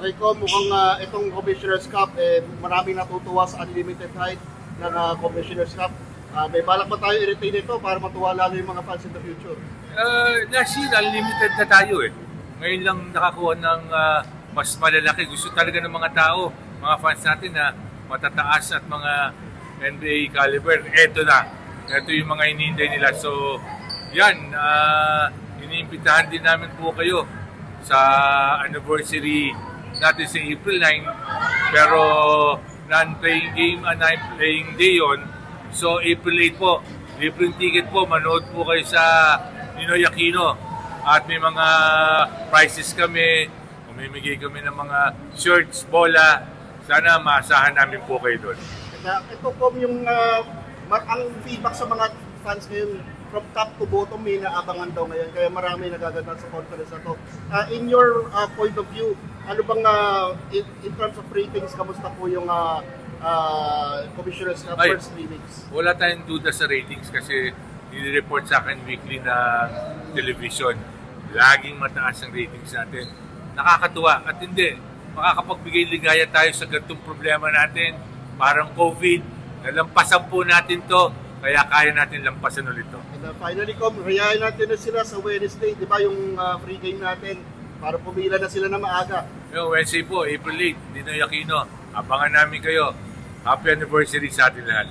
Okay ko, mukhang itong Commissioner's Cup, maraming natutuwa sa unlimited height ng Commissioner's Cup. May balak ba tayo i-retain ito para matuwa lalo yung mga fans in the future? Last year, unlimited na tayo eh. Ngayon lang nakakuha ng mas malalaki. Gusto talaga ng mga tao, mga fans natin na matataas at mga NBA caliber. Ito na. Ito yung mga inintay nila. So, yan. Iniimbitahan din namin po kayo sa anniversary natin sa April 9. Pero non-playing game and non-playing day yun. So, April 8 po. Libreng ticket po. Manood po kayo sa Ninoy Aquino. At may mga prizes kami. Umimigay kami ng mga shirts, bola. Sana maasahan namin po kayo doon. Ito po yung ang feedback sa mga fans ngayon, from top to bottom, may naabangan daw ngayon. Kaya marami nagaganap sa conference na to. In your point of view, ano bang in terms of ratings, kamusta po yung Commissioner's Cup first 3 weeks? Wala tayong duda sa ratings kasi nire-report sa akin weekly na television. Laging mataas ang ratings natin. Nakakatuwa at hindi. Makakapagbigay ligaya tayo sa ganitong problema natin. Parang COVID. Nalampasan po natin to. Kaya kaya natin lampasan ulit to. And finally, rayain natin na sila sa Wednesday. Di ba yung free game natin? Para pumila na sila na maaga. Yung Wednesday po, April 8, Ninoy Aquino. Abangan namin kayo. Happy anniversary sa atin lahat.